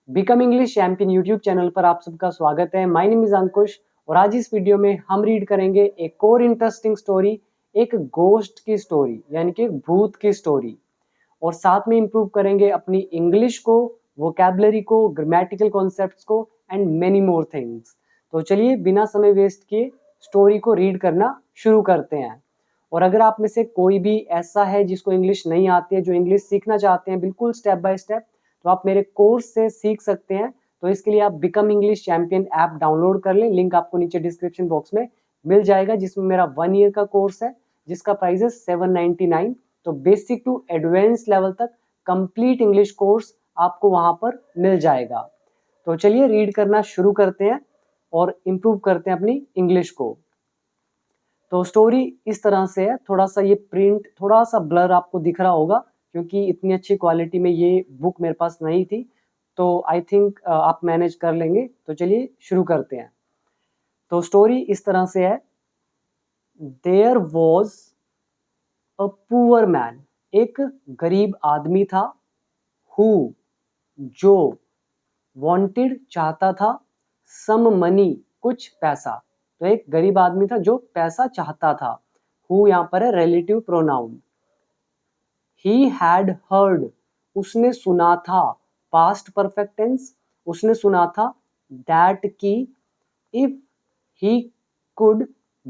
Become English champion YouTube channel पर आप सबका स्वागत है। माय नेम इज अंकुश और आज इस वीडियो में हम रीड करेंगे एक और इंटरेस्टिंग स्टोरी, एक गोस्ट की स्टोरी यानी कि भूत की स्टोरी, और साथ में इम्प्रूव करेंगे अपनी इंग्लिश को, वोकैबुलरी को, ग्रामेटिकल कॉन्सेप्ट्स को एंड मेनी मोर थिंग्स। तो चलिए बिना समय वेस्ट किए स्टोरी को रीड करना शुरू करते हैं। और अगर आप में से कोई भी ऐसा है जिसको इंग्लिश नहीं आती है, जो इंग्लिश सीखना चाहते हैं बिल्कुल स्टेप बाय स्टेप, तो आप मेरे कोर्स से सीख सकते हैं। तो इसके लिए आप become English champion app download कर लें, लिंक आपको नीचे डिस्क्रिप्शन बॉक्स में मिल जाएगा, जिसमें मेरा 1 ईयर का कोर्स है जिसका प्राइस है 799। तो बेसिक टू एडवांस लेवल तक कंप्लीट इंग्लिश कोर्स आपको वहां पर मिल जाएगा। तो चलिए रीड करना शुरू करते हैं और इम्प्रूव करते हैं अपनी इंग्लिश को। तो स्टोरी इस तरह से है, थोड़ा सा ये प्रिंट थोड़ा सा ब्लर आपको दिख रहा होगा क्योंकि इतनी अच्छी क्वालिटी में ये बुक मेरे पास नहीं थी, तो आई थिंक आप मैनेज कर लेंगे। तो चलिए शुरू करते हैं। तो स्टोरी इस तरह से है। There was a poor man, एक गरीब आदमी था, हु जो वांटेड चाहता था, सम मनी कुछ पैसा। तो एक गरीब आदमी था जो पैसा चाहता था। हु यहाँ पर है relative pronoun. He had heard, उसने सुना था, पास्ट परफेक्ट टेंस, उसने सुना था, दैट की if he could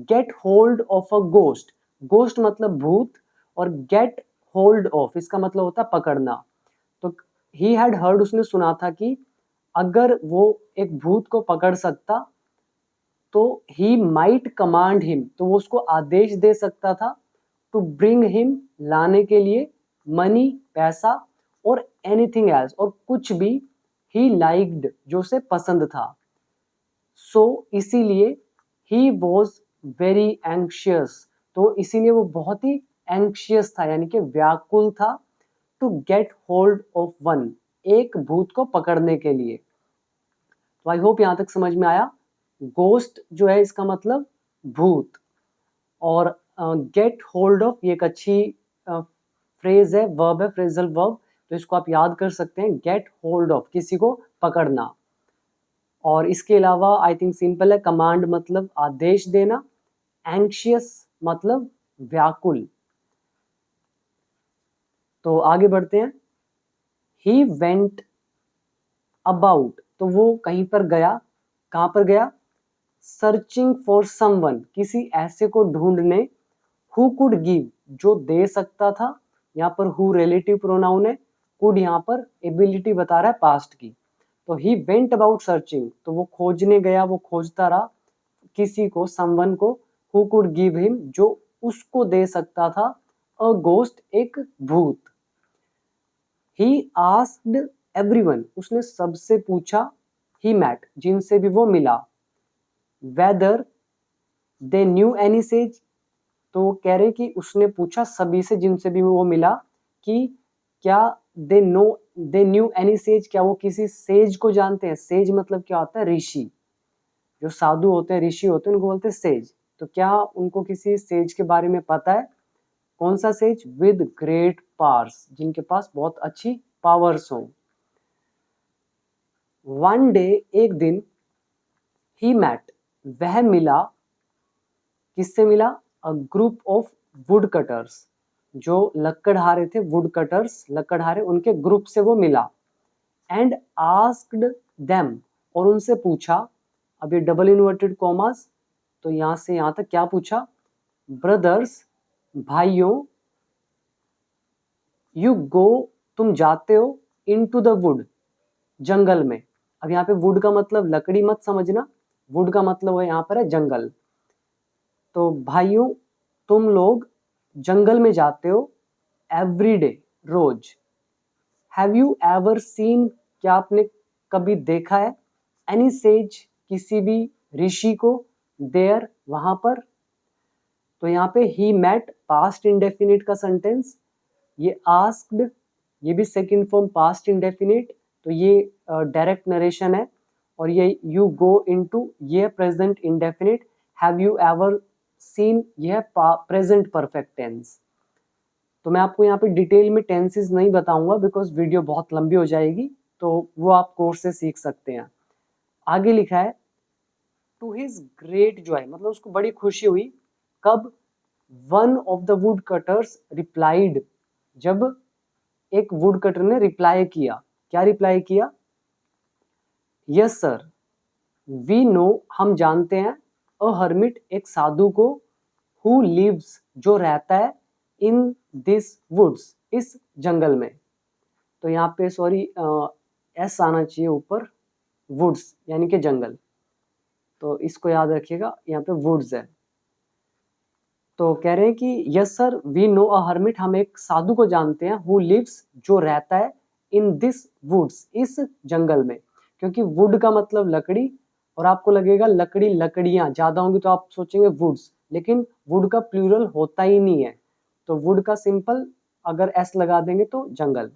get hold of a ghost, ghost मतलब भूत, और गेट होल्ड ऑफ इसका मतलब होता है पकड़ना। तो ही हैड हर्ड, उसने सुना था कि अगर वो एक भूत को पकड़ सकता तो ही माइट कमांड हिम, तो वो उसको आदेश दे सकता था, टू ब्रिंग हिम लाने के लिए, मनी पैसा, और एनीथिंग एल्स और कुछ भी, ही लाइक्ड जो उसे पसंद था। सो इसीलिए ही वॉज वेरी एंक्शियस, तो इसीलिए वो बहुत ही एंक्शियस था यानी कि व्याकुल था, to get hold of one, एक भूत को पकड़ने के लिए। तो आई होप यहां तक समझ में आया। गोस्ट जो है इसका मतलब भूत, और गेट होल्ड ऑफ ये एक अच्छी फ्रेज है, वर्ब है, फ्रेजल वर्ब, तो इसको आप याद कर सकते हैं, गेट होल्ड ऑफ किसी को पकड़ना। और इसके अलावा आई थिंक सिंपल है, कमांड मतलब आदेश देना, एंक्शियस मतलब व्याकुल। तो आगे बढ़ते हैं। ही वेंट अबाउट, तो वो कहीं पर गया, कहां पर गया, सर्चिंग फॉर समवन, किसी ऐसे को ढूंढने, हु कुड गिव जो दे सकता था, यहाँ पर हु रिलेटिव प्रोनाउन है, कुड यहाँ पर एबिलिटी बता रहा है पास्ट की। तो ही वेंट अबाउट सर्चिंग, तो वो खोजने गया, वो खोजता रहा किसी को, समवन को, हु कुड गिव हिम जो उसको दे सकता था, अ गोस्ट एक भूत। ही आस्क्ड एवरीवन, उसने सबसे पूछा, ही मैट जिनसे भी वो मिला, whether they knew any says, तो वो कह रहे कि उसने पूछा सभी से जिनसे भी वो मिला कि क्या दे न्यू एनी सेज, क्या वो किसी सेज को जानते हैं। सेज मतलब क्या होता है, ऋषि, जो साधु होते हैं, ऋषि होते हैं, उनको बोलते हैं सेज। तो क्या उनको किसी सेज के बारे में पता है। कौन सा सेज, विद ग्रेट पावर्स, जिनके पास बहुत अच्छी पावर्स हो। वन डे एक दिन, ही मैट वह मिला, किससे मिला, a group of would cutters, जो लकड़हारे थे, वुड कटर्स लकड़हारे, उनके ग्रुप से वो मिला। एंड आस्क्ड देम, और उनसे पूछा, अब ये डबल इन्वर्टेड कॉमास, तो यहां से यहां तक क्या पूछा, ब्रदर्स भाइयों, यू गो तुम जाते हो, इनटू द वुड जंगल में। अब यहाँ पे वुड का मतलब लकड़ी मत समझना, वुड का मतलब है यहाँ पर है जंगल। तो भाइयों तुम लोग जंगल में जाते हो, एवरी डे रोज। हैव यू एवर सीन, क्या आपने कभी देखा है, एनी सेज किसी भी ऋषि को, देयर वहां पर। तो यहाँ पे ही मेट पास्ट इंडेफिनिट का सेंटेंस, ये आस्क्ड ये भी सेकंड फॉर्म पास्ट इंडेफिनिट, तो ये डायरेक्ट नरेशन है। और ये यू गो इनटू ये present indefinite, have you ever scene ये प्रेजेंट परफेक्ट टेंस। तो मैं आपको यहाँ पे डिटेल में टेंसेस नहीं बताऊंगा बिकॉज वीडियो बहुत लंबी हो जाएगी। तो वो आप कोर्स से सीख सकते हैं। आगे लिखा है टू हिज ग्रेट जॉय, मतलब उसको बड़ी खुशी हुई। कब? One of the wood cutters replied, जब एक वुड कटर ने रिप्लाई किया। क्या रिप्लाई किया? यस सर वी नो, हम जानते हैं, अ हर्मिट, एक साधु को, हु लिव्स, जो रहता है, इन दिस वुड्स, इस जंगल में। तो यहाँ पे सॉरी एस आना चाहिए ऊपर, वुड्स यानी कि जंगल, तो इसको याद रखिएगा, यहाँ पे वुड्स है। तो कह रहे हैं कि yes sir we know a hermit, हम एक साधु को जानते हैं, हु लिव्स, जो रहता है, इन दिस वुड्स, इस जंगल में। क्योंकि वुड का मतलब लकड़ी, और आपको लगेगा लकड़ी, लकड़ियां ज्यादा होंगी तो आप सोचेंगे वुड्स, लेकिन वुड का प्लूरल होता ही नहीं है। तो वुड का सिंपल अगर एस लगा देंगे तो जंगल।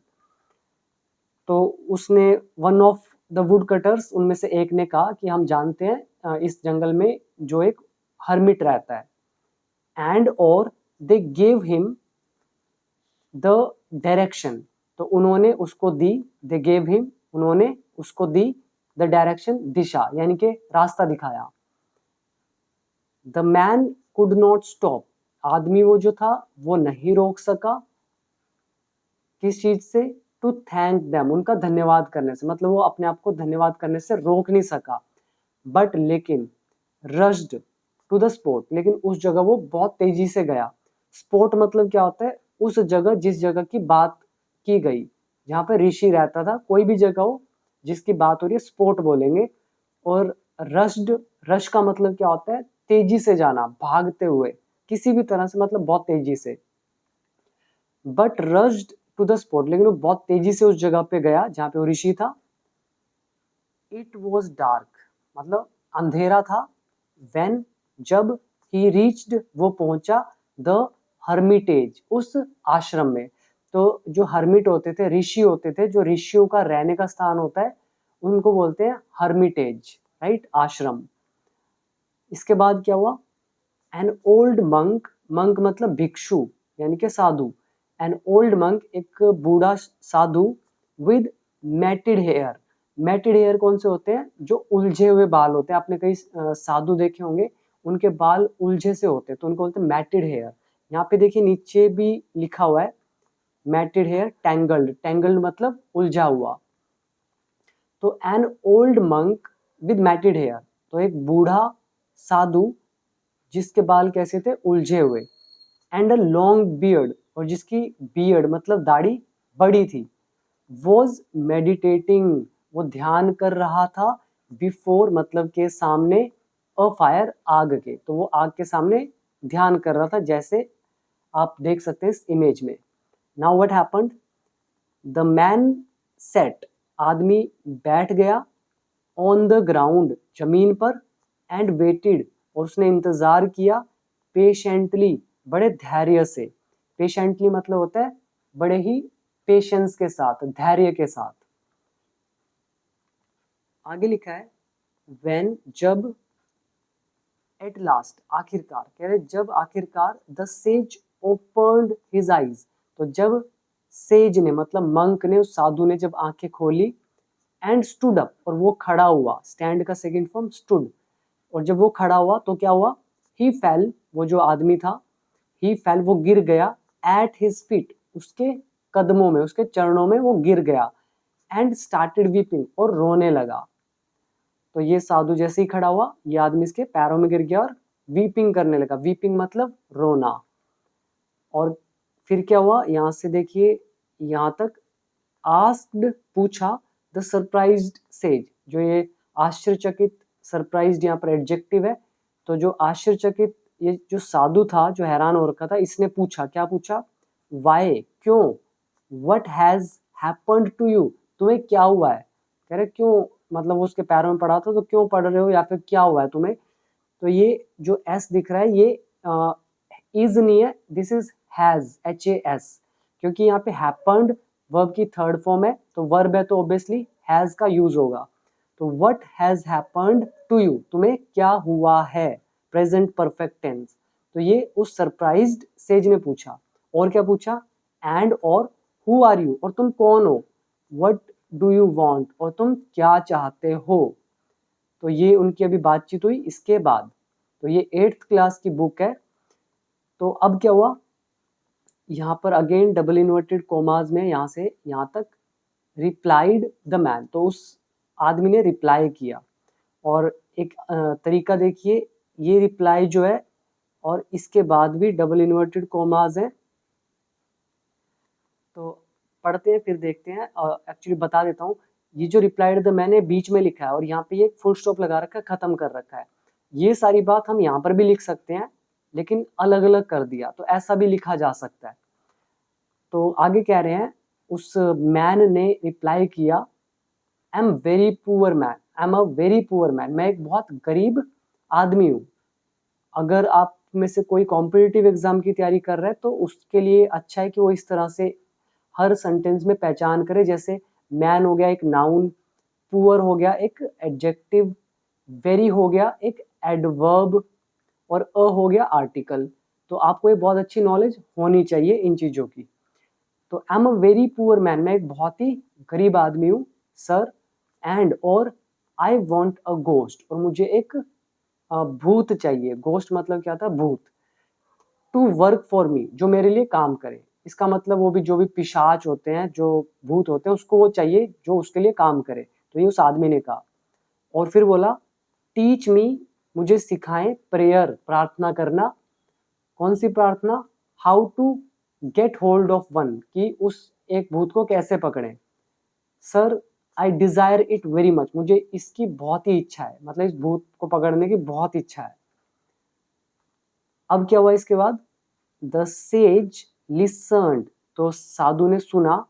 तो उसने, one of the wood cutters, उनमें से एक ने कहा कि हम जानते हैं इस जंगल में जो एक हर्मिट रहता है। एंड और they gave him the direction, तो उन्होंने उसको दी, दे गेव हिम, उन्होंने उसको दी, द डायरेक्शन, दिशा यानी कि रास्ता दिखाया। The man could not stop, आदमी वो जो था वो नहीं रोक सका, किस चीज से? टू थैंक देम, उनका धन्यवाद करने से, मतलब वो अपने आप को धन्यवाद करने से रोक नहीं सका। बट लेकिन रश्ड टू द स्पॉट, लेकिन उस जगह वो बहुत तेजी से गया। स्पॉट मतलब क्या होता है? उस जगह, जिस जगह की बात की गई, जहाँ पे ऋषि रहता था, कोई भी जगह हो जिसकी बात हो रही है, स्पॉट बोलेंगे। और रश्ड, रश का मतलब क्या होता है? तेजी से जाना, भागते हुए, किसी भी तरह से, मतलब बहुत तेजी से। But rushed to the spot, लेकिन वो बहुत तेजी से उस जगह पे गया जहाँ पे वो ऋषि था। इट वॉज डार्क, मतलब अंधेरा था। वेन, जब, ही रीच्ड, वो पहुंचा, द हर्मिटेज, उस आश्रम में। तो जो हर्मिट होते थे, ऋषि होते थे, जो ऋषियों का रहने का स्थान होता है, उनको बोलते हैं हर्मिटेज, राइट, आश्रम। इसके बाद क्या हुआ? एन ओल्ड मंक, मंक मतलब भिक्षु यानी कि साधु। एन ओल्ड मंक, एक बूढ़ा साधु, with matted hair, matted hair कौन से होते हैं? जो उलझे हुए बाल होते हैं। आपने कई साधु देखे होंगे, उनके बाल उलझे से होते हैं, तो उनको बोलते हैं मैटेड हेयर। यहाँ पे देखिए नीचे भी लिखा हुआ है मैटेड हेयर, टैंगल्ड, टैंगल्ड मतलब उलझा हुआ। तो an old monk with matted hair, तो एक बूढ़ा साधु जिसके बाल कैसे थे? उलझे हुए। एंड अ लॉन्ग बियर्ड, और जिसकी बियर्ड मतलब दाढ़ी बड़ी थी। वॉज मेडिटेटिंग, वो ध्यान कर रहा था। बिफोर मतलब के सामने, अ फायर, आग के, तो वो आग के सामने ध्यान कर रहा था, जैसे आप देख सकते हैं इस इमेज में। Now what happened? The man set, आदमी बैठ गया, ऑन द ग्राउंड, जमीन पर, एंड वेटेड, और उसने इंतजार किया, पेशेंटली, बड़े धैर्य से। पेशेंटली मतलब होता है बड़े ही पेशेंस के साथ, धैर्य के साथ। आगे लिखा है व्हेन, जब, एट लास्ट, आखिरकार, कह रहे जब आखिरकार, the sage opened his eyes, तो जब सेज ने मतलब मंक ने, उस साधु ने जब आंखें खोली, एंड स्टूड अप, और वो खड़ा हुआ, स्टैंड का सेकेंड फॉर्म स्टूड, और जब वो खड़ा हुआ तो क्या हुआ? ही फेल, वो जो आदमी था, ही फेल, वो गिर गया, एट हिज फीट, उसके कदमों में, उसके चरणों में वो गिर गया। एंड स्टार्टेड वीपिंग, और रोने लगा। तो ये साधु जैसे ही खड़ा हुआ, ये आदमी इसके पैरों में गिर गया और वीपिंग करने लगा। वीपिंग मतलब रोना। और फिर क्या हुआ? यहाँ से देखिए यहाँ तक, आस्क्ड, पूछा, द सरप्राइज्ड सेज, जो ये आश्चर्यचकित, सरप्राइज्ड यहाँ पर एडजेक्टिव है, तो जो आश्चर्यचकित, ये जो साधु था जो हैरान हो रखा था, इसने पूछा, क्या पूछा? वाई, क्यों? What has happened to you, तुम्हें क्या हुआ है? कह रहे क्यों, मतलब वो उसके पैरों में पड़ा था तो क्यों पढ़ रहे हो, या फिर क्या हुआ है तुम्हें? तो ये जो एस दिख रहा है, ये इज नहीं है, दिस इज हैज, HAS, क्योंकि यहाँ पे हैपेंड वर्ब की थर्ड फॉर्म है, तो वर्ब है तो ऑब्वियसली हैज का यूज होगा। तो what has happened to you, तुम्हें क्या हुआ है, प्रेजेंट परफेक्ट टेंस। तो ये उस सरप्राइज्ड सेज ने पूछा। और क्या पूछा? एंड, और हु आर यू, और तुम कौन हो? व्हाट डू यू वांट, और तुम क्या चाहते हो। तो ये उनकी अभी बातचीत हुई इसके बाद। तो ये 8th क्लास की बुक है। तो अब क्या हुआ, यहाँ पर अगेन डबल इन्वर्टेड कोमाज में यहाँ से यहाँ तक रिप्लाइड द मैन, तो उस आदमी ने रिप्लाई किया। और एक तरीका देखिए, ये रिप्लाई जो है और इसके बाद भी डबल इन्वर्टेड कोमाज है। तो पढ़ते हैं फिर देखते हैं। एक्चुअली बता देता हूँ, ये जो रिप्लाइड द मैंने बीच में लिखा है और यहाँ पे ये फुल स्टॉप लगा रखा है, खत्म कर रखा है। ये सारी बात हम यहाँ पर भी लिख सकते हैं, लेकिन अलग अलग कर दिया, तो ऐसा भी लिखा जा सकता है। तो आगे कह रहे हैं, उस मैन ने रिप्लाई किया, I am very poor man, I am a very poor man, मैं एक बहुत गरीब आदमी हूँ। अगर आप में से कोई कॉम्पिटिटिव एग्जाम की तैयारी कर रहा है तो उसके लिए अच्छा है कि वो इस तरह से हर सेंटेंस में पहचान करे। जैसे मैन हो गया एक नाउन, पुअर हो गया एक एडजेक्टिव, वेरी हो गया एक एडवर्ब, और अ हो गया आर्टिकल। तो आपको ये बहुत अच्छी नॉलेज होनी चाहिए इन चीज़ों की। तो I am a very poor man, मैं एक बहुत ही गरीब आदमी हूँ सर। एंड और आई वॉन्ट अ गोस्ट, और मुझे एक भूत चाहिए। गोस्ट मतलब क्या था, भूत। टू वर्क फॉर मी, जो मेरे लिए काम करे। इसका मतलब वो भी जो भी पिशाच होते हैं, जो भूत होते हैं, उसको वो चाहिए जो उसके लिए काम करे। तो ये उस आदमी ने कहा। और फिर बोला, टीच मी, मुझे सिखाएं, प्रेयर, प्रार्थना करना। कौन सी प्रार्थना, how to get hold of one, कि उस एक भूत को कैसे पकड़ें। Sir I desire it very much, मुझे इसकी बहुत ही इच्छा है, मतलब इस भूत को पकड़ने की बहुत इच्छा है। अब क्या हुआ इसके बाद, द सेज लिसन्ड, तो साधु ने सुना।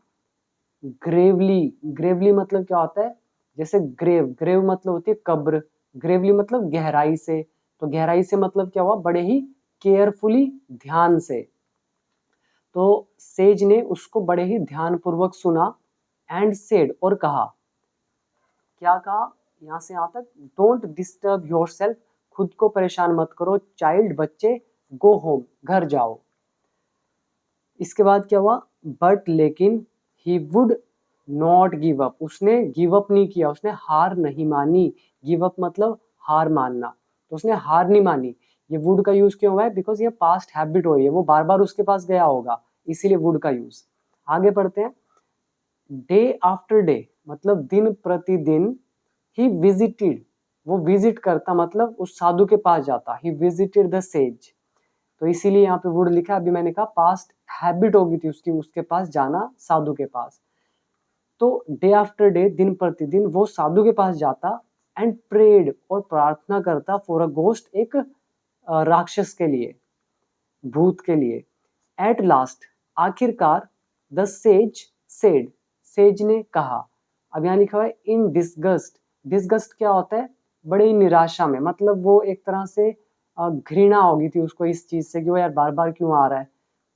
ग्रेवली, ग्रेवली मतलब क्या होता है, जैसे ग्रेव, ग्रेव मतलब होती है कब्र, ग्रेवली मतलब गहराई से। तो गहराई से मतलब क्या हुआ, बड़े ही केयरफुली, ध्यान से। तो सेज ने उसको बड़े ही ध्यानपूर्वक सुना। एंड सेड, और कहा, क्या कहा, यहाँ से यहाँ तक, डोंट डिस्टर्ब योर सेल्फ, खुद को परेशान मत करो चाइल्ड, बच्चे, गो होम, घर जाओ। इसके बाद क्या हुआ, बट लेकिन, he would not give up, उसने गिव अप नहीं किया, उसने हार नहीं मानी। गिव अप मतलब हार मानना, तो उसने हार नहीं मानी। ये वुड का यूज क्यों हुआ है, बिकॉज ये पास्ट हैबिट हो रही है, वो बार बार उसके पास गया होगा, इसीलिए वुड का यूज। आगे पढ़ते हैं, डे आफ्टर डे मतलब दिन प्रतिदिन, ही विजिटेड, वो विजिट करता मतलब उस साधु के पास जाता, ही विजिटेड द सेज। तो इसीलिए यहाँ पे वुड लिखा, अभी मैंने कहा पास्ट हैबिट होगी थी उसकी, उसके पास जाना, साधु के पास। तो डे आफ्टर डे, दिन प्रतिदिन वो साधु के पास जाता। एंड प्रेड, और प्रार्थना करता, फॉर अ गोस्ट, एक राक्षस के लिए, भूत के लिए। एट लास्ट, आखिरकार, द सेज सेड, सेज ने कहा। अब यहाँ लिखा हुआ है इन डिसगस्ट, डिसगस्ट क्या होता है, बड़े ही निराशा में, मतलब वो एक तरह से घृणा हो गई थी उसको इस चीज से कि वो यार बार बार क्यों आ रहा है,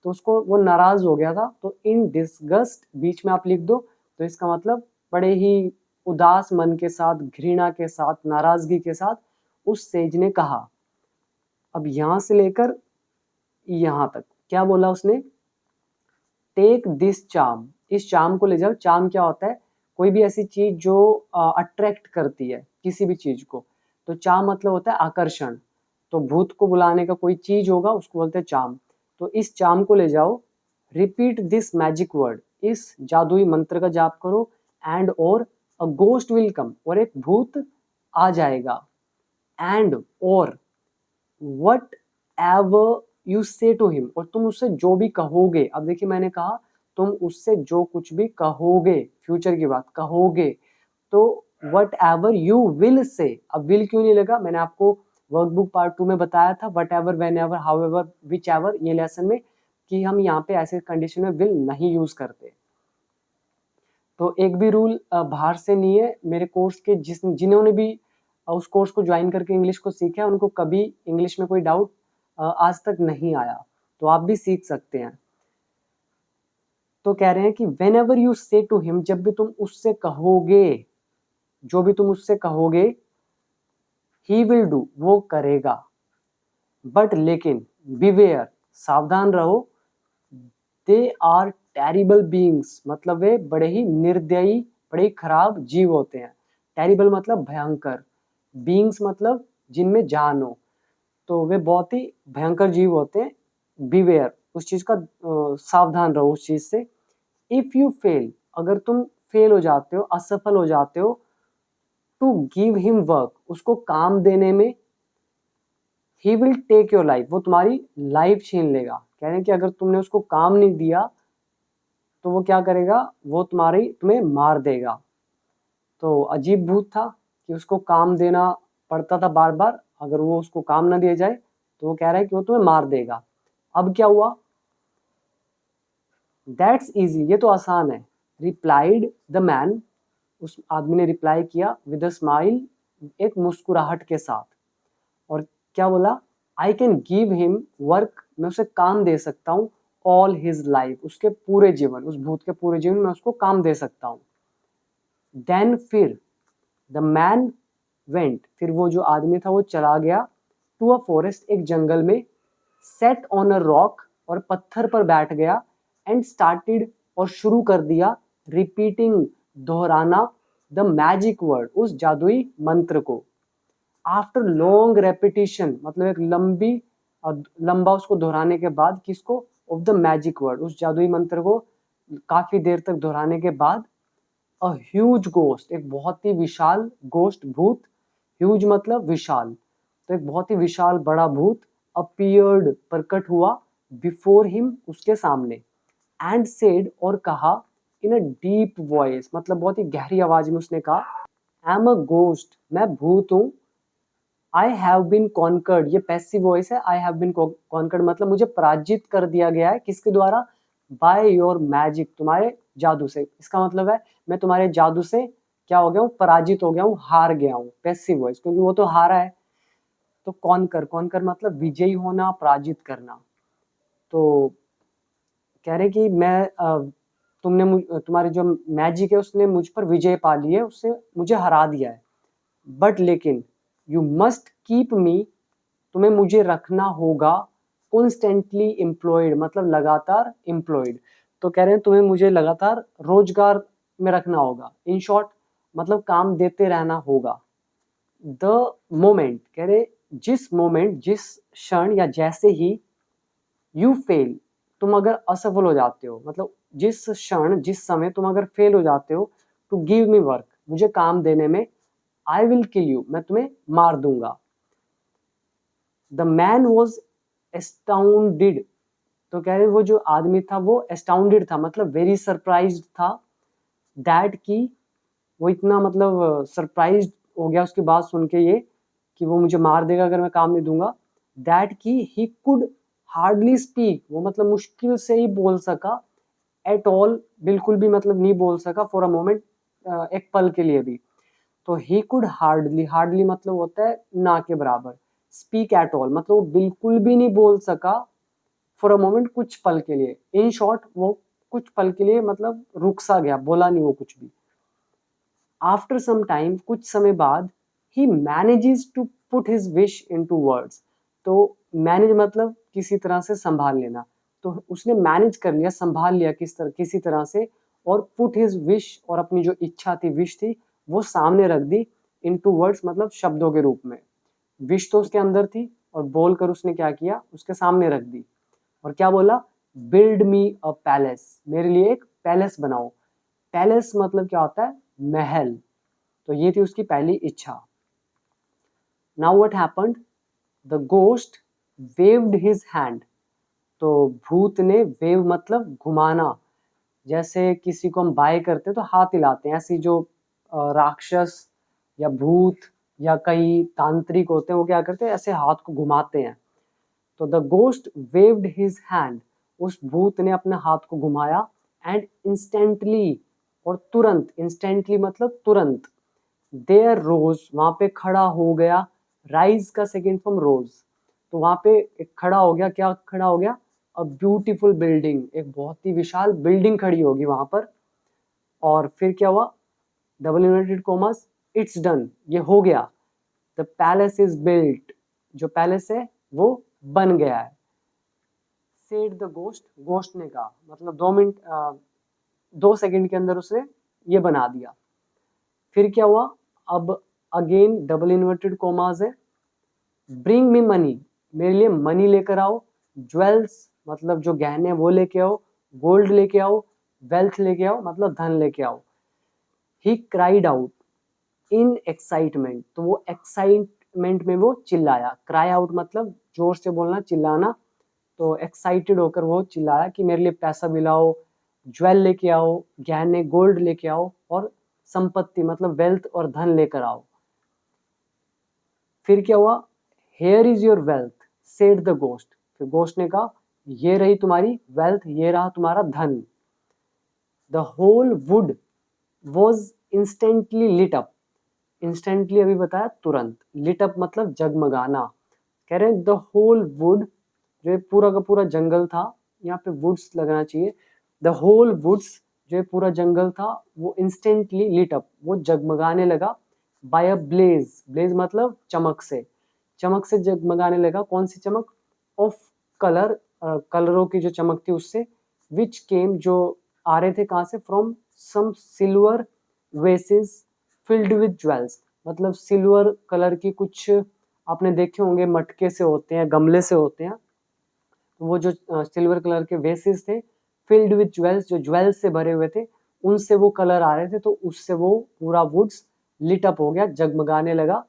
तो उसको वो नाराज हो गया था। तो इन डिसगस्ट बीच में आप लिख दो, तो इसका मतलब बड़े ही उदास मन के साथ, घृणा के साथ, नाराजगी के साथ उस सेज ने कहा। अब यहां से लेकर यहां तक क्या बोला उसने, टेक दिस चार्म, इस चार्म को ले जाओ। चार्म क्या होता है, कोई भी ऐसी चीज जो अट्रैक्ट करती है किसी भी चीज को। तो चार्म मतलब होता है आकर्षण। तो भूत को बुलाने का कोई चीज होगा, उसको बोलते हैं चार्म। तो इस चार्म को ले जाओ, रिपीट दिस मैजिक वर्ड, इस जादुई मंत्र का जाप करो। एंड और अ गोस्ट विल कम, और एक भूत आ जाएगा। एंड और वट एवर यू से टू हिम, और तुम उससे जो भी कहोगे। अब देखिए मैंने कहा तुम उससे जो कुछ भी कहोगे, फ्यूचर की बात कहोगे। तो what ever you will say, अब विल क्यों नहीं लगा, मैंने आपको वर्कबुक पार्ट 2 में बताया था, what ever, when ever, how ever, which ever, ये लेसन में, कि हम यहाँ पे ऐसे कंडीशन में विल नहीं यूज करते। तो एक भी रूल बाहर से नहीं है। मेरे कोर्स के जिन्होंने भी उस कोर्स को ज्वाइन करके इंग्लिश को सीखा है, उनको कभी इंग्लिश में कोई डाउट आज तक नहीं आया। तो आप भी सीख सकते हैं। तो कह रहे हैं कि वेन एवर यू से टू हिम, जब भी तुम उससे कहोगे, जो भी तुम उससे कहोगे, ही विल डू, वो करेगा। बट लेकिन, बिवेयर, सावधान रहो, दे आर टेरिबल बीइंग्स, मतलब वे बड़े ही निर्दयी बड़े ही खराब जीव होते हैं। टेरिबल मतलब भयंकर, बींग्स मतलब जिनमें जान हो, तो वे बहुत ही भयंकर जीव होते हैं। बीवेयर, उस चीज का सावधान रहो उस चीज से। इफ यू फेल, अगर तुम फेल हो जाते हो, असफल हो जाते हो, टू गिव हिम वर्क, उसको काम देने में, he will take your life, वो तुम्हारी लाइफ छीन लेगा। कह रहे हैं कि अगर तुमने उसको काम नहीं दिया तो वो क्या करेगा, वो तुम्हें मार देगा। तो अजीब भूत था कि उसको काम देना पड़ता था बार बार, अगर वो उसको काम ना दिया जाए तो वो कह रहा है कि वो तुम्हें मार देगा। अब क्या हुआ, दैट्स इजी, ये तो आसान है। रिप्लाइड द मैन, उस आदमी ने रिप्लाई किया, विद अ स्माइल, एक मुस्कुराहट के साथ। और क्या बोला, I can give him work, मैं उसे काम दे सकता हूँ, ऑल हिज लाइफ, उसके पूरे जीवन, उस भूत के पूरे जीवन में उसको काम दे सकता हूँ। देन फिर द मैन वेंट, फिर वो जो आदमी था वो चला गया, टू अ फॉरेस्ट, एक जंगल में, सेट ऑन अ रॉक, और पत्थर पर बैठ गया, एंड स्टार्टेड, और शुरू कर दिया, रिपीटिंग, दोहराना, द मैजिक वर्ड, उस जादुई मंत्र को। आफ्टर लॉन्ग रेपिटेशन, मतलब एक लंबा उसको दोहराने के बाद, किसको, ऑफ द मैजिक वर्ड, उस जादुई मंत्र को काफी देर तक दोहराने के बाद, अ ह्यूज गोस्ट, एक बहुत ही विशाल, गोस्ट भूत, ह्यूज मतलब विशाल, तो एक बहुत ही विशाल बड़ा भूत, अपीयर्ड प्रकट हुआ, बिफोर हिम, उसके सामने, एंड सेड, और कहा, इन अ डीप वॉइस, मतलब बहुत ही गहरी आवाज में उसने कहा, आई एम अ गोस्ट, मैं भूत हूँ, आई हैव बीन कॉन्कर्ड, ये पैसिव वॉइस है, आई हैव बीन कॉन्कर्ड मतलब मुझे पराजित कर दिया गया है, किसके द्वारा, बाय योर मैजिक, तुम्हारे जादू से। इसका मतलब है मैं तुम्हारे जादू से क्या हो गया हूँ, पराजित हो गया हूँ, हार गया हूँ, पैसिव वॉइस, क्योंकि वो तो हारा है। तो कॉन्कर, कॉन्कर मतलब विजयी होना, पराजित करना। तो कह रहे कि तुम्हारी जो मैजिक है उसने मुझ पर विजय पा ली है, उससे मुझे हरा दिया है। बट लेकिन यू मस्ट कीप मी, तुम्हें मुझे रखना होगा, कॉन्स्टेंटली एम्प्लॉयड मतलब लगातार एम्प्लॉयड। तो कह रहे हैं तुम्हें मुझे लगातार रोजगार में रखना होगा, इन शॉर्ट मतलब काम देते रहना होगा। द मोमेंट, कह रहे जिस मोमेंट, जिस क्षण या जैसे ही, यू फेल, तुम अगर असफल हो जाते हो, मतलब जिस क्षण, जिस समय तुम अगर फेल हो जाते हो, टू गिव मी वर्क, मुझे काम देने में, आई विल किल यू, मैं तुम्हें मार दूंगा। द मैन वॉज एस्टाउंडेड, तो कह रहे वो जो आदमी था वो एस्टाउंडेड था, मतलब वेरी सरप्राइज्ड था, दैट की, वो इतना मतलब सरप्राइज्ड हो गया उसकी बात सुन के ये, कि वो मुझे मार देगा अगर मैं काम नहीं दूंगा, दैट की ही कुड हार्डली स्पीक, वो मतलब मुश्किल से ही बोल सका, एट ऑल, बिल्कुल भी मतलब नहीं बोल सका, फॉर अ मोमेंट, एक पल के लिए भी। तो ही कुड हार्डली, हार्डली मतलब होता है ना के बराबर, स्पीक एट ऑल मतलब वो बिल्कुल भी नहीं बोल सका, फॉर अ मोमेंट कुछ पल के लिए, इन शॉर्ट वो कुछ पल के लिए मतलब रुक सा गया, बोला नहीं वो कुछ भी। आफ्टर सम टाइम, कुछ समय बाद, he manages to put his wish into words, तो मैनेज मतलब किसी तरह से संभाल लेना, तो उसने मैनेज कर लिया, संभाल लिया किसी तरह से, और पुट हिज विश, और अपनी जो इच्छा थी, विश थी, वो सामने रख दी, इनटू वर्ड्स मतलब शब्दों के रूप में। विश तो उसके अंदर थी, और बोलकर उसने क्या किया, उसके सामने रख दी, और क्या बोला, बिल्ड मी अ पैलेस, मेरे लिए एक पैलेस बनाओ। पैलेस मतलब क्या होता है, महल। तो ये थी उसकी पहली इच्छा। Now what happened, the ghost waived his hand, तो भूत ने, वेव मतलब घुमाना, जैसे किसी को हम बाय करते हैं तो हाथ हिलाते हैं, ऐसी जो राक्षस या भूत या कई तांत्रिक होते हैं वो क्या करते हैं, ऐसे हाथ को घुमाते हैं। तो the ghost waived his hand, उस भूत ने अपने हाथ को घुमाया, एंड इंस्टेंटली, और तुरंत, इंस्टेंटली मतलब तुरंत, देयर रोज, वहां पे खड़ा हो गया, राइज का सेकेंड फॉर्म रोज, तो वहां पे एक खड़ा हो गया, क्या खड़ा हो गया, अ ब्यूटीफुल बिल्डिंग, एक बहुत ही विशाल बिल्डिंग खड़ी होगी वहां पर। और फिर क्या हुआ, double inverted commas, it's done, ये हो गया, द पैलेस इज बिल्ट, जो पैलेस है वो बन गया है। सेड द गोस्ट, गोस्ट ने कहा, मतलब 2 सेकंड के अंदर उसने ये बना दिया। फिर क्या हुआ, अब अगेन डबल इन्वर्टेड कॉमास है, ब्रिंग मी मनी, मेरे लिए मनी लेकर आओ, ज्वेल्स मतलब जो गहने वो लेके आओ, गोल्ड लेके आओ, वेल्थ लेके आओ मतलब धन लेके आओ। He cried out in excitement, तो वो एक्साइटमेंट में वो चिल्लाया, क्राई आउट मतलब जोर से बोलना, चिल्लाना, तो एक्साइटेड होकर वो चिल्लाया कि मेरे लिए पैसा भी लाओ, ज्वेल लेके आओ, गहने गोल्ड लेके आओ, और संपत्ति मतलब वेल्थ और धन लेकर आओ। फिर क्या हुआ, here is your wealth said the ghost, फिर गोस्ट ने कहा ये रही तुम्हारी वेल्थ, ये रहा तुम्हारा धन। The whole wood was instantly lit up, instantly अभी बताया तुरंत, लिट अप मतलब जगमगाना। कह रहे हैं द होल वुड, जो ये पूरा का पूरा जंगल था, यहाँ पे वुड्स लगना चाहिए, द होल वुड्स, जो ये पूरा जंगल था वो इंस्टेंटली लिट अप, वो जगमगाने लगा, बाय अ ब्लेज, ब्लेज मतलब चमक से, चमक से जगमगाने लगा। कौन सी चमक, ऑफ कलर, कलरों की जो चमक थी उससे, विच केम जो आ रहे थे कहाँ से, from some silver vases filled with jewels, मतलब सिल्वर कलर की कुछ आपने देखे होंगे मटके से होते हैं, गमले से होते हैं, तो वो जो सिल्वर कलर के वेसेस थे फिल्ड विद ज्वेल्स, जो ज्वेल्स से भरे हुए थे, उनसे वो कलर आ रहे थे, तो उससे वो पूरा वुड्स लिट अप हो गया, जगमगाने लगा।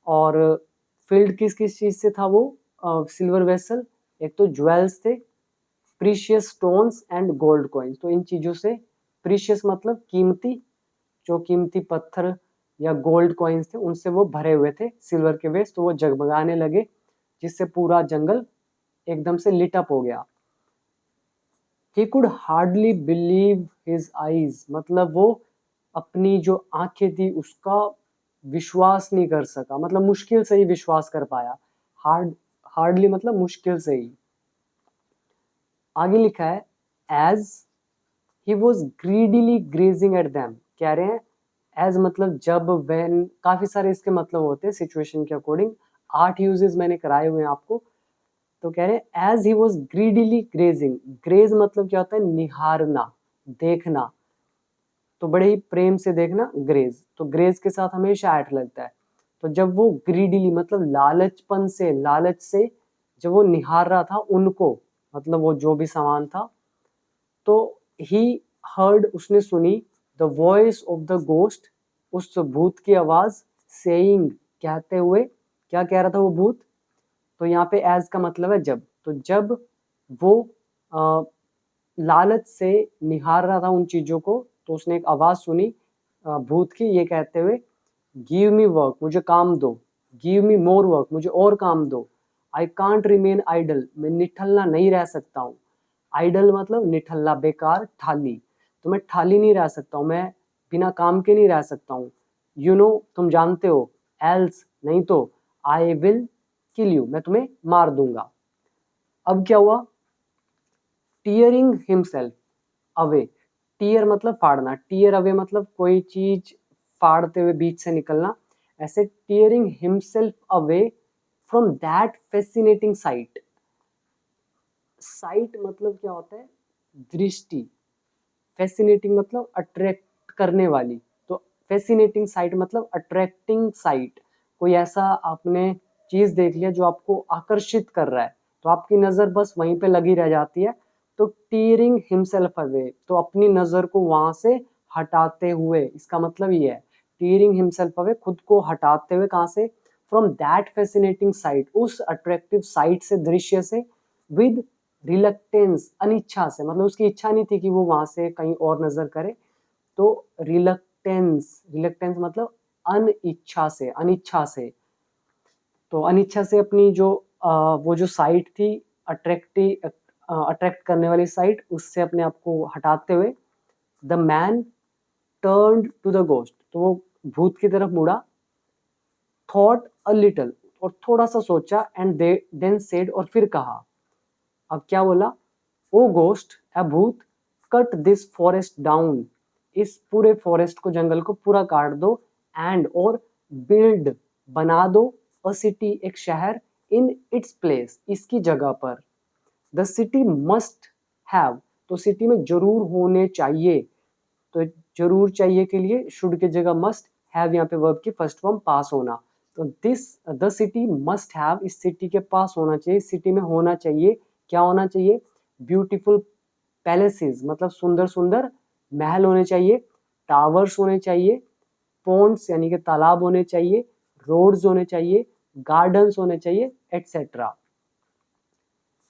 और फिल्ड किस किस चीज से था वो सिल्वर वेसल, एक तो ज्वेल्स थे, precious stones and gold coins, तो इन चीजों से, प्रीशियस मतलब कीमती, जो कीमती पत्थर या गोल्ड कॉइन्स थे उनसे वो भरे हुए थे सिल्वर के वेस्ट, तो वो जगमगाने लगे, जिससे पूरा जंगल एकदम से लिट अप हो गया। He could hardly believe his eyes, मतलब वो अपनी जो आंखें थी उसका विश्वास नहीं कर सका, मतलब मुश्किल से ही विश्वास कर पाया, हार्डली मतलब मुश्किल से ही। आगे लिखा है as he was greedily grazing at them, कह रहे हैं एज मतलब जब, व्हेन, काफी सारे इसके मतलब होते हैं सिचुएशन के अकॉर्डिंग, 8 यूजेस मैंने कराए हुए हैं आपको। तो कह रहे हैं as he was greedily grazing, graze मतलब क्या होता है, निहारना, देखना, तो बड़े ही प्रेम से देखना, ग्रेज, तो ग्रेज के साथ हमेशा एट लगता है। तो जब वो ग्रीडीली मतलब लालचपन से, लालच से जब वो निहार रहा था उनको, मतलब वो जो भी सामान था, तो ही हर्ड, उसने सुनी, the voice of the ghost, उस भूत की आवाज, सेइंग कहते हुए, क्या कह रहा था वो भूत, तो यहाँ पे एज का मतलब है जब, तो जब वो लालच से निहार रहा था उन चीजों को, तो उसने एक आवाज सुनी भूत की, ये कहते हुए गिव मी वर्क, मुझे काम दो, गिव मी मोर वर्क, मुझे और काम दो, आई कांट रिमेन आइडल, मैं निठल्ला नहीं रह सकता हूँ, आइडल मतलब निठल्ला, बेकार, ठाली, तो मैं ठाली नहीं रह सकता हूँ, मैं बिना काम के नहीं रह सकता हूँ, यू नो तुम जानते हो, एल्स नहीं तो, आई विल किल यू, मैं तुम्हें मार दूंगा। अब क्या हुआ, टीयरिंग हिमसेल्फ अवे, टीयर मतलब फाड़ना, टीयर अवे मतलब कोई चीज फाड़ते हुए बीच से निकलना, ऐसे tearing himself away from that fascinating site, site मतलब क्या होता है, दृष्टि, फैसिनेटिंग मतलब अट्रैक्ट करने वाली, तो फैसिनेटिंग साइट मतलब अट्रैक्टिंग साइट, कोई ऐसा आपने चीज देख लिया जो आपको आकर्षित कर रहा है, तो आपकी नजर बस वहीं पे लगी रह जाती है, तो टीयरिंग हिमसेल्फ अवे, तो अपनी नजर को वहां से हटाते हुए, इसका मतलब ये है, टीयरिंग हिमसेल्फ अवे, खुद को हटाते हुए, कहाँ से, फ्रॉम दैट फैसिनेटिंग साइट, उस अट्रैक्टिव साइट से, दृश्य से, विद रिलक्टेंस, अनिच्छा से, मतलब उसकी इच्छा नहीं थी कि वो वहां से कहीं और नजर करे, तो रिलक्टेंस, रिलक्टेंस मतलब अनिच्छा से, अनिच्छा से, तो अनिच्छा से अपनी जो वो जो साइट थी, अट्रैक्ट करने वाली साइट, उससे अपने आप को हटाते हुए, the man turned to the ghost, तो वो भूत की तरफ मुड़ा, थॉट अ लिटल, और थोड़ा सा सोचा, एंड देन सेड, और फिर कहा, अब क्या बोला, ओ गोस्ट, ए भूत, कट दिस फॉरेस्ट डाउन, इस पूरे फॉरेस्ट को, जंगल को पूरा काट दो, एंड और बिल्ड बना दो, अ सिटी एक शहर, इन इट्स प्लेस इसकी जगह पर, द सिटी मस्ट हैव, तो सिटी में जरूर होने चाहिए, तो जरूर चाहिए के लिए शुड की जगह मस्ट, हैव यहाँ पे वर्ब की फर्स्ट फॉर्म पास होना। तो this the city must have, इस सिटी के पास होना चाहिए, इस सिटी में होना चाहिए, क्या होना चाहिए, ब्यूटीफुल पैलेसेस मतलब सुंदर सुंदर महल होने चाहिए, टावर्स होने चाहिए, पॉन्ड्स यानी कि तालाब होने चाहिए, रोड्स होने चाहिए, गार्डन्स होने चाहिए, एटसेट्रा।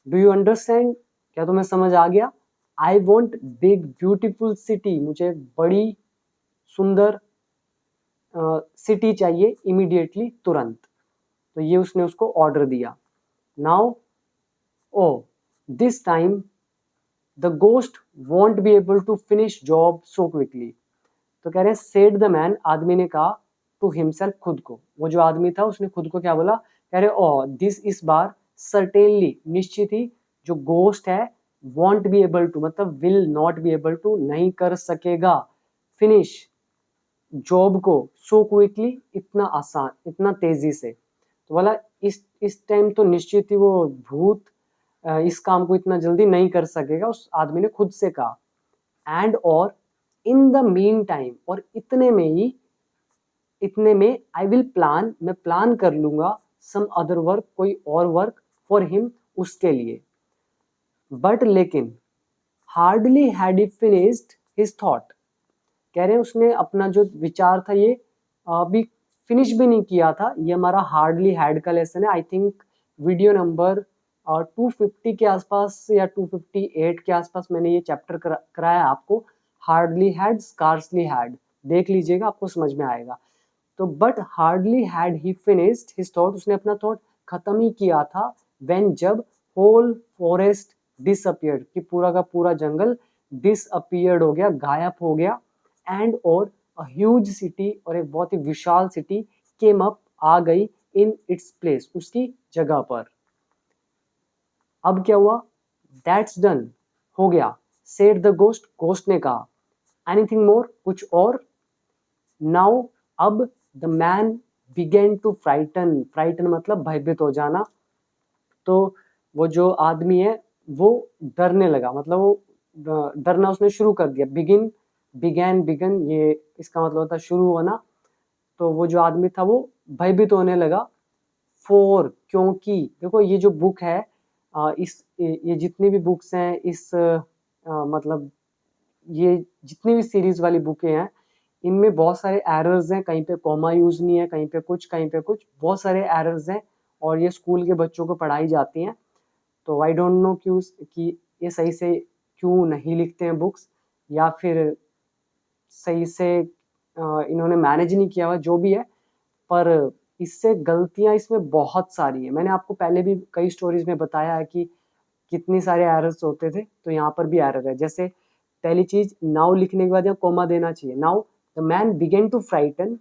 Do you understand? क्या तुम्हें समझ आ गया? I want big beautiful city, मुझे बड़ी सुंदर सिटी चाहिए इमीडिएटली, तुरंत। तो ये उसने उसको ऑर्डर दिया। Now oh this time the ghost won't be able to finish job so quickly. तो कह रहे हैं सेड द मैन, आदमी ने कहा, टू हिमसेल्फ, खुद को, वो जो आदमी था उसने खुद को क्या बोला, कह रहे ओ दिस, इस बार, सर्टेनली, निश्चित ही, जो गोस्ट है, वॉन्ट बी एबल टू मतलब will not be able to, नहीं कर सकेगा, फिनिश जॉब को, सो क्विकली, इतना आसान, इतना तेजी से। तो बोला इस टाइम तो निश्चित ही वो भूत इस काम को इतना जल्दी नहीं कर सकेगा, उस आदमी ने खुद से कहा। एंड और इन द मीन टाइम, और इतने में ही, इतने में, आई विल प्लान, मैं प्लान कर लूंगा, सम अदर वर्क, कोई और वर्क, फॉर हिम, उसके लिए। बट लेकिन hardly had he finished his thought, कह रहे हैं उसने अपना जो विचार था ये अभी फिनिश भी नहीं किया था। ये हमारा हार्डली हैड का लेसन है, आई थिंक वीडियो नंबर 250 के आसपास या 258 के आसपास मैंने ये चैप्टर कराया आपको, हार्डली हैड, स्कार्सली हैड, देख लीजिएगा, आपको समझ में आएगा। तो but hardly had he finished his thought, उसने अपना थॉट खत्म ही किया था, व्हेन, जब, होल फॉरेस्ट डिसअपियर्ड, कि पूरा का पूरा जंगल डिसअपियर्ड हो गया, गायब हो गया, एंड और अ ह्यूज सिटी, और एक बहुत ही विशाल सिटी, केम अप, आ गई, इन इट्स प्लेस, उसकी जगह पर। अब क्या हुआ, दैट्स डन, हो गया, सेड द गोस्ट, गोस्ट ने कहा, एनीथिंग मोर, कुछ और, नाउ, अब, the man began to frighten, frighten मतलब भयभीत हो जाना। तो वो जो आदमी है वो डरने लगा, मतलब वो डरना उसने शुरू कर दिया। बिगिन, बिगैन, बिगन, ये इसका मतलब होता है शुरू होना। तो वो जो आदमी था वो भयभीत होने लगा। फॉर, क्योंकि, देखो ये जो बुक है, ये जितनी भी बुक्स हैं इस मतलब ये जितनी भी सीरीज वाली बुकें हैं, इनमें बहुत सारे एरर्स हैं, कहीं पे कॉमा यूज नहीं है, कहीं पे कुछ, कहीं पे कुछ, बहुत सारे एरर्स हैं, और ये स्कूल के बच्चों को पढ़ाई जाती हैं। तो आई डोंट नो क्यों कि ये सही से क्यों नहीं लिखते हैं बुक्स, या फिर सही से इन्होंने मैनेज नहीं किया हुआ, जो भी है, पर इससे गलतियां इसमें बहुत सारी है। मैंने आपको पहले भी कई स्टोरीज में बताया है कि कितनी सारे एरर्स होते थे, तो यहाँ पर भी एरर है। जैसे पहली चीज, नाउ लिखने के बाद यहाँ कोमा देना चाहिए, now the man began to frighten,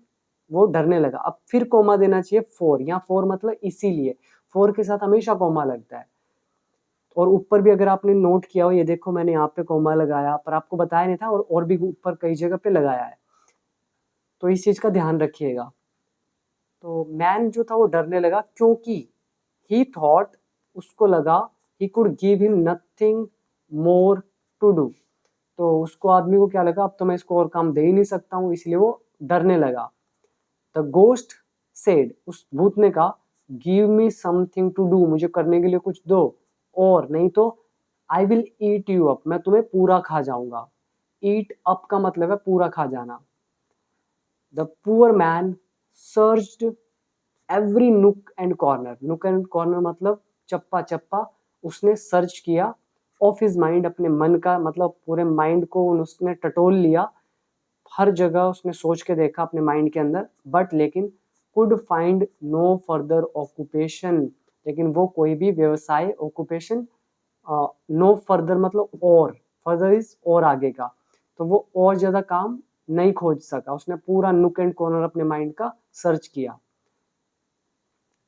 वो डरने लगा, अब फिर कोमा देना चाहिए, फोर, यहाँ फोर मतलब इसीलिए, फोर के साथ हमेशा कोमा लगता है। और ऊपर भी अगर आपने नोट किया हो, ये देखो मैंने यहाँ पे कोमा लगाया, पर आपको बताया नहीं था, और भी ऊपर कई जगह पे लगाया है, तो इस चीज का ध्यान रखिएगा। तो मैन जो था वो डरने लगा, क्योंकि ही थॉट, उसको लगा, he could give him nothing more to do, तो उसको, आदमी को क्या लगा, अब तो मैं इसको और काम दे ही नहीं सकता हूँ, इसलिए वो डरने लगा। द गोस्ट सेड, उस भूत ने कहा, give me something to do, मुझे करने के लिए कुछ दो, और नहीं तो I will eat you up, मैं तुम्हें पूरा खा जाऊंगा। ईट अप का मतलब है पूरा खा जाना। The poor man searched every नुक एंड कॉर्नर, नुक एंड कॉर्नर मतलब चप्पा चप्पा, उसने सर्च किया, ऑफ हिज माइंड, अपने मन का मतलब पूरे माइंड को उसने टटोल लिया, हर जगह उसने सोच के देखा अपने माइंड के अंदर, बट लेकिन could find no further occupation, लेकिन वो कोई भी व्यवसाय, ऑक्यूपेशन, नो फर्दर मतलब और, फर्दर इज और आगे का, तो वो और ज्यादा काम नहीं खोज सका, उसने पूरा नुक एंड कॉर्नर अपने माइंड का सर्च किया।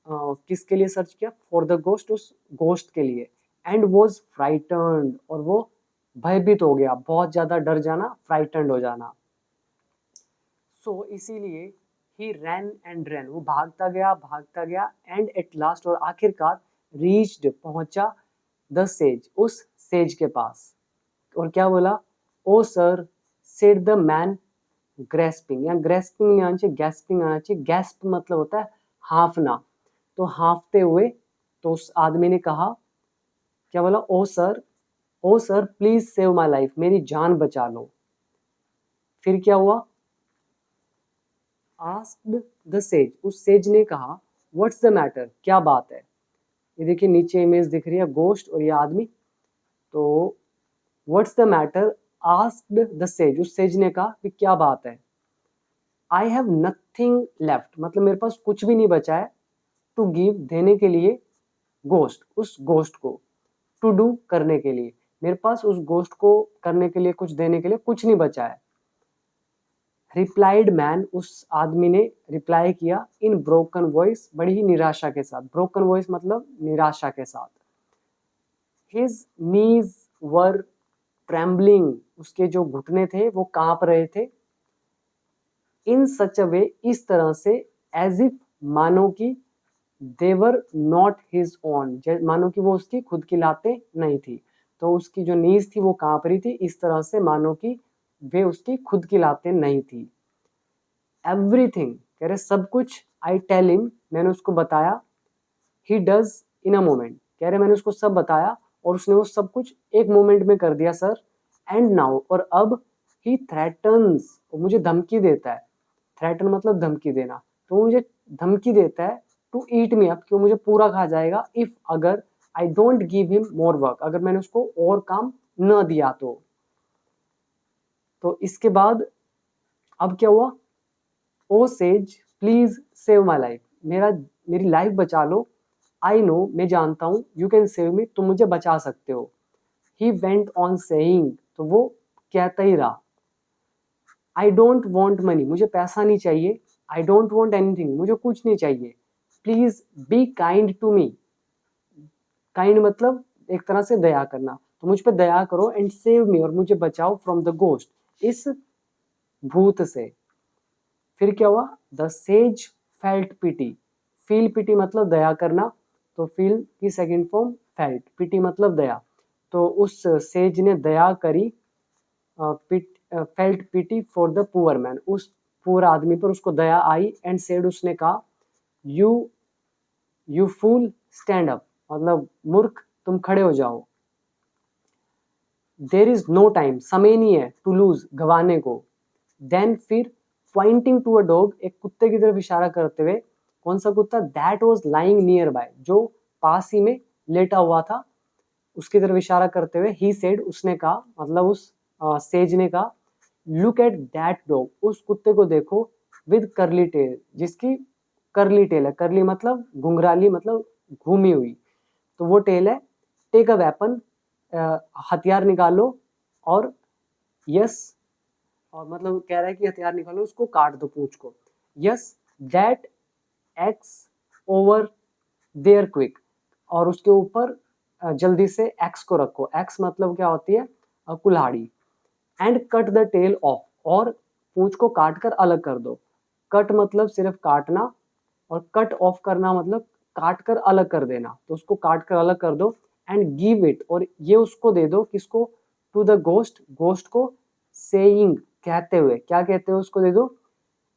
किसके लिए सर्च किया, फॉर द गोस्ट, उस गोस्ट के लिए, एंड वॉज फ्राइटन्ड, और वो भयभीत हो गया, बहुत ज्यादा डर जाना, फ्राइटन्ड हो जाना। सो इसीलिए ही रैन एंड रैन, वो भागता गया, एंड एट लास्ट, और आखिरकार, रीच्ड, पहुंचा, द सेज, उस सेज के पास, और क्या बोला, oh sir, said the man grasping, या ग्रेस्पिंग नहीं आना चाहिए, गैस्पिंग आना चाहिए। गैस्प मतलब होता है हाँफना, तो हाँफते हुए तो उस आदमी ने कहा, क्या बोला, oh sir please save my life, मेरी जान बचा लो। फिर क्या हुआ, आस्क्ड द सेज, उस सेज ने कहा व्हाट्स द मैटर, क्या बात है। ये देखिए नीचे इमेज दिख रही है, गोश्त और ये आदमी। तो what's the matter, asked the sage, उस सेज ने कहा कि क्या बात है। आई हैव नथिंग लेफ्ट, मतलब मेरे पास कुछ भी नहीं बचा है, टू गिव, देने के लिए, गोश्त, उस गोश्त को, टू डू, करने के लिए, मेरे पास उस गोश्त को करने के लिए, कुछ देने के लिए कुछ नहीं बचा है। रिप्लाइड मैन, उस आदमी ने रिप्लाई किया, इन ब्रोकन वॉइस, बड़ी ही निराशा के साथ। ब्रोकन वॉइस मतलब निराशा के साथ। हिज नीज वर ट्रेम्बलिंग, उसके जो घुटने थे वो कांप रहे थे। इन सच अ वे, इस तरह से, एज इफ, मानो कि, देवर नॉट हिज ओन, मानो कि वो उसकी खुद की लातें नहीं थी। तो उसकी जो नीज थी वो कांप रही थी इस तरह से मानो कि वे उसकी खुद की लातें नहीं थी। एवरीथिंग, कह रहे सब कुछ, आई टेल हिम, मैंने उसको बताया, he does in a moment, कह रहे मैंने उसको सब बताया और उसने वो सब कुछ एक मोमेंट में कर दिया सर। एंड नाउ, और अब, ही थ्रेटन्स, मुझे धमकी देता है। थ्रेटन मतलब धमकी देना, तो वो मुझे धमकी देता है, टू ईट मी अप, कि वो मुझे पूरा खा जाएगा, इफ, अगर, I don't give him more work, अगर मैंने उसको और काम न दिया तो इसके बाद अब क्या हुआ, oh sage please save my life, मेरी लाइफ बचा लो। आई नो, मैं जानता हूँ, यू कैन सेव मी, तुम मुझे बचा सकते हो। ही वेंट ऑन सेइंग, तो वो कहता ही रहा, आई डोंट वॉन्ट मनी, मुझे पैसा नहीं चाहिए। आई डोंट वॉन्ट एनीथिंग, मुझे कुछ नहीं चाहिए। Please be kind to me, kind मतलब एक तरह से दया करना, तो मुझ पर दया करो, एंड सेव मी, और मुझे बचाओ, फ्रॉम द गोस्ट, इस भूत से। फिर क्या हुआ, the sage felt pity, feel pity मतलब दया करना, तो फील की सेकंड फॉर्म फेल्ट, पिटी मतलब दया, तो उस सेज ने दया करी, felt pity for the poor man, उस पुअर आदमी पर उसको दया आई। एंड सेड, उसने कहा, you you fool stand up, मतलब मूर्ख तुम खड़े हो जाओ। देर इज नो टाइम, समय नहीं है, टू लूज, गवाने को। देन फिर, पॉइंटिंग टू अ डॉग, एक कुत्ते की तरफ इशारा करते हुए, कौन सा कुत्ता, that was lying near by, जो पास ही में लेटा हुआ था, उसकी तरफ इशारा करते हुए, ही सेड, उसने कहा, मतलब उस सेज ने कहा, लुक एट दैट डॉग, उस कुत्ते को देखो, विद करली टेल, जिसकी करली टेल है, करली मतलब घुंघराली, मतलब घूमी हुई, तो वो टेल है। टेक अ वेपन, हथियार निकालो, और यस, और मतलब कह रहा है कि हथियार निकालो, उसको काट दो पूंछ को। Yes, that axe over there quick, और उसके ऊपर जल्दी से एक्स को रखो। एक्स मतलब क्या होती है, कुल्हाड़ी। And cut the tail off, और पूंछ को काट कर अलग कर दो। कट मतलब सिर्फ काटना, और कट ऑफ करना मतलब काट कर अलग कर देना, तो उसको काट कर अलग कर दो। एंड गिव इट, और ये उसको दे दो, किसको, टू द गोस्ट, गोस्ट को, सेइंग, कहते हुए, क्या कहते हुए उसको दे दो,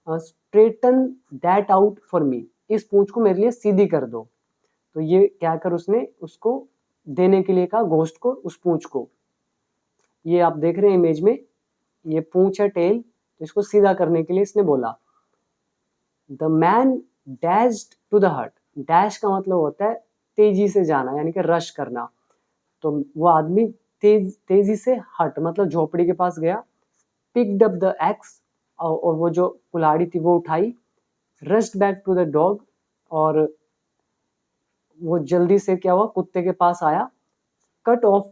straighten that out for me, इस पूंछ को मेरे लिए सीधी कर दो। तो ये क्या कर उसने उसको देने के लिए कहा, गोस्ट को, उस पूंछ को। ये आप देख रहे हैं इमेज में, ये पूंछ है, टेल, तो इसको सीधा करने के लिए इसने बोला। The man dashed to the hut, dash का मतलब होता है तेजी से जाना, यानी कि रश करना। तो वो आदमी तेजी से हट मतलब झोपड़ी के पास गया, पिक्ड अप द एक्स, और वो जो कुल्हाड़ी थी वो उठाई, rushed back to the dog, और वो जल्दी से क्या हुआ, कुत्ते के पास आया। कट ऑफ,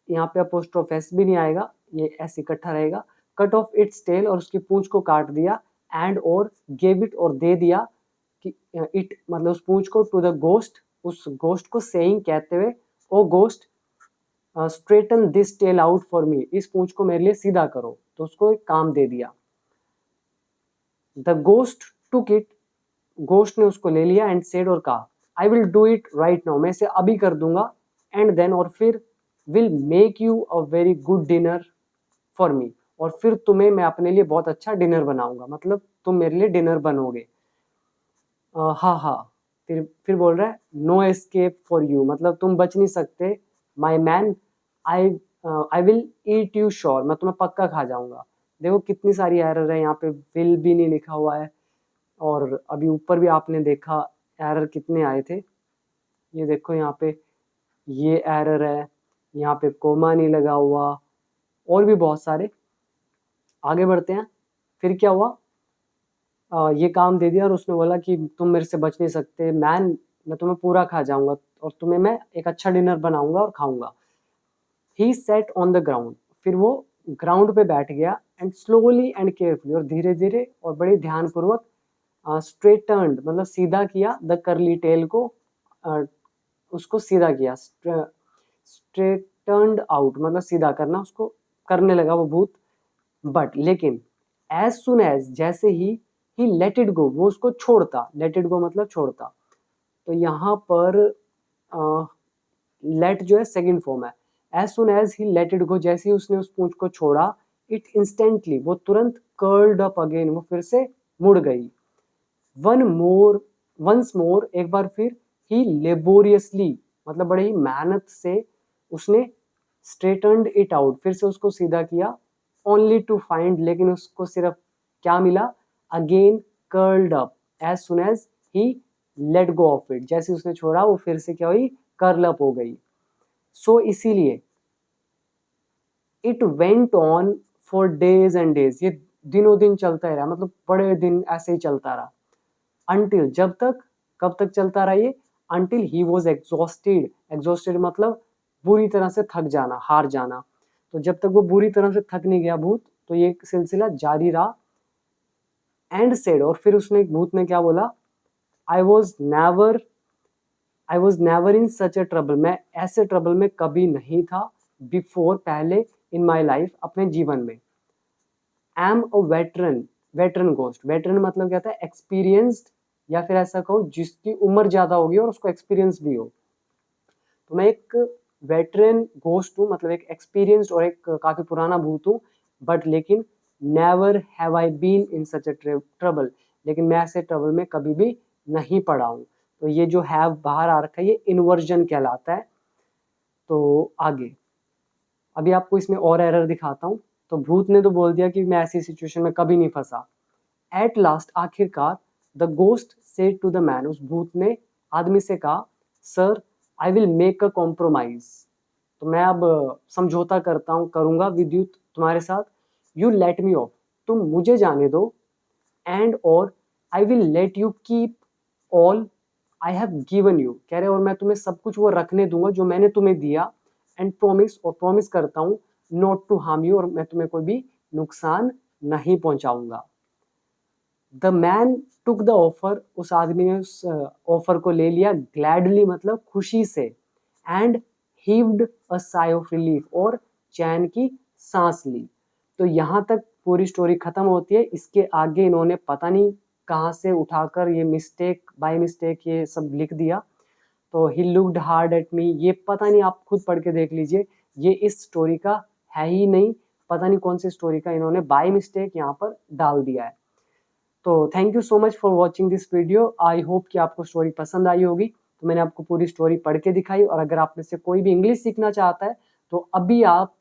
यहाँ पे अपोस्ट्रोफ एस भी नहीं आएगा, ये ऐसे इकट्ठा रहेगा। कट ऑफ इट्स टेल, और उसकी पूंछ को काट दिया। एंड, और गेव इट, और दे दिया, कि इट मतलब उस पूंछ को, टू द गोस्ट, उस गोस्ट को, सेइंग, कहते हुए, oh ghost straighten this tail out for me, इस पूंछ को मेरे लिए सीधा करो, तो उसको एक काम दे दिया। The ghost took it, ghost ने उसको ले लिया। एंड सेड, और कहा, I will do it right now, मैं इसे अभी कर दूंगा। एंड देन, और फिर, will make you a very good dinner for me, और फिर तुम्हें मैं अपने लिए बहुत अच्छा डिनर बनाऊंगा, मतलब तुम मेरे लिए डिनर बनोगे। हाँ हाँ। फिर बोल रहा है नो एस्केप फॉर यू, मतलब तुम बच नहीं सकते। My man, I I will eat you sure, मैं तुम्हें पक्का खा जाऊंगा। देखो कितनी सारी एरर है यहाँ पे, विल भी नहीं लिखा हुआ है। और अभी ऊपर भी आपने देखा एरर कितने आए थे, ये देखो यहाँ पे ये एरर है, यहाँ पे कोमा नहीं लगा हुआ, और भी बहुत सारे। आगे बढ़ते हैं। फिर क्या हुआ, ये काम दे दिया और उसने बोला कि तुम मेरे से बच नहीं सकते मैन, मैं तुम्हें पूरा खा जाऊंगा और तुम्हें मैं एक अच्छा डिनर बनाऊंगा और खाऊंगा। ही सेट ऑन द ग्राउंड, फिर वो ग्राउंड पे बैठ गया एंड स्लोली एंड केयरफुली, और धीरे धीरे और बड़े ध्यानपूर्वक स्ट्रेटन्ड मतलब सीधा किया द करली टेल को, उसको सीधा किया। स्ट्रेटन्ड आउट मतलब सीधा करना, उसको करने लगा वो भूत। बट लेकिन एज सुन एज, जैसे ही लेट इट गो, वो उसको छोड़ता, लेट इट गो मतलब छोड़ता। तो यहाँ पर लेट जो है सेकंड फॉर्म है। As soon as he let it go, जैसे ही उसने उस पूंछ को छोड़ा, इट इंस्टेंटली, वो तुरंत कर्ल्ड अप अगेन, वो फिर से मुड़ गई। वंस मोर, एक बार फिर, ही लेबोरियसली मतलब बड़े ही मेहनत से उसने स्ट्रेटन्ड इट आउट, फिर से उसको सीधा किया। ओनली टू फाइंड, लेकिन उसको सिर्फ क्या मिला, again curled up as soon as he let go of it, जैसे उसने छोड़ा वो फिर से क्या हुई, कर्ल अप हो गई। सो इसीलिए it went on for days and days, ये दिनों दिन चलता ही रहा, मतलब बड़े दिन ऐसे ही चलता रहा। अनटिल, जब तक, कब तक चलता रहा ये, until he was exhausted, exhausted मतलब बुरी तरह से थक जाना, हार जाना। तो जब तक वो बुरी तरह से थक नहीं गया भूत, तो ये सिलसिला जारी रहा। एंड सेड, और फिर उसने, भूत ने क्या बोला, I was never I was never in such a trouble, मैं ऐसे ट्रबल में कभी नहीं था, बिफोर पहले, इन माई लाइफ अपने जीवन में। Am a veteran, veteran ghost, veteran मतलब क्या था, एक्सपीरियंस्ड, या फिर ऐसा कहो जिसकी उम्र ज्यादा होगी और उसको एक्सपीरियंस भी हो। तो मैं एक वेटरन घोस्ट हूँ, मतलब एक एक्सपीरियंस्ड और एक काफी पुराना भूत हूँ। बट लेकिन never have I been in such a trouble, लेकिन मैं ऐसे ट्रबल में कभी भी नहीं पड़ा हूँ। तो ये जो हैव बाहर आ रखा है ये इन्वर्जन कहलाता है। तो आगे अभी आपको इसमें और एरर दिखाता हूँ। तो भूत ने तो बोल दिया कि मैं ऐसी सिचुएशन में कभी नहीं फंसा। एट लास्ट, आखिरकार, the ghost said to the man, उस भूत ने आदमी से कहा, sir I will make a compromise, तो मैं अब समझौता करता हूँ, करूंगा विद यू, तुम्हारे साथ। यू लेट मी ऑफ, तुम मुझे जाने दो। एंड और I will let you keep all I have given you, कह रहे और मैं तुम्हें सब कुछ वो रखने दूंगा जो मैंने तुम्हें दिया। एंड प्रॉमिस, और प्रॉमिस करता हूँ, नॉट टू हार्म यू, और मैं तुम्हें कोई भी नुकसान नहीं पहुंचाऊंगा। The man took the offer, उस आदमी ने उस ऑफर को ले लिया, ग्लैडली मतलब खुशी से। And heaved a sigh of relief, और चैन की सांस ली। तो यहाँ तक पूरी स्टोरी खत्म होती है। इसके आगे इन्होंने पता नहीं कहाँ से उठाकर ये मिस्टेक बाय मिस्टेक ये सब लिख दिया। तो he looked hard at me, ये पता नहीं, आप खुद पढ़ के देख लीजिए, ये इस स्टोरी का है ही नहीं, पता नहीं कौन सी स्टोरी का इन्होंने बाय मिस्टेक यहाँ पर डाल दिया है। तो thank you so much for watching this video. I hope कि आपको स्टोरी पसंद आई होगी। तो मैंने आपको पूरी स्टोरी पढ़ के दिखाई, और अगर आप में से कोई भी इंग्लिश सीखना चाहता है तो अभी आप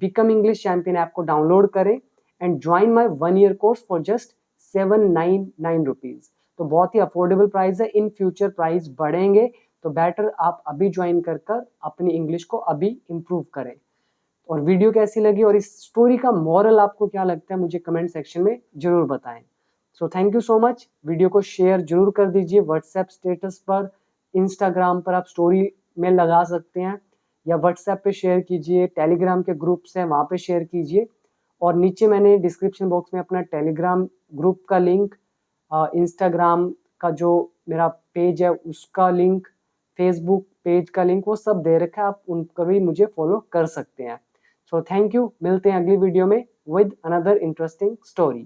बिकम इंग्लिश चैंपियन ऐप को डाउनलोड करें and join my 1 year course for just 799 rupees. तो बहुत ही अफोर्डेबल प्राइस है, इन फ्यूचर प्राइस बढ़ेंगे, तो बेटर आप अभी ज्वाइन कर अपनी इंग्लिश को अभी इम्प्रूव करें। और वीडियो कैसी लगी और इस स्टोरी का मॉरल आपको क्या लगता है, मुझे कमेंट सेक्शन में जरूर बताएं। So thank you so much. Video को शेयर जरूर कर दीजिए, व्हाट्सएप स्टेटस पर, इंस्टाग्राम पर आप स्टोरी में लगा सकते हैं, या व्हाट्सएप पे शेयर कीजिए, टेलीग्राम के ग्रुप्स हैं वहाँ पे शेयर कीजिए। और नीचे मैंने डिस्क्रिप्शन बॉक्स में अपना टेलीग्राम ग्रुप का लिंक, इंस्टाग्राम का जो मेरा पेज है उसका लिंक, फेसबुक पेज का लिंक, वो सब दे रखा है, आप उनको भी मुझे फॉलो कर सकते हैं। सो थैंक यू, मिलते हैं अगली वीडियो में विद अनदर इंटरेस्टिंग स्टोरी।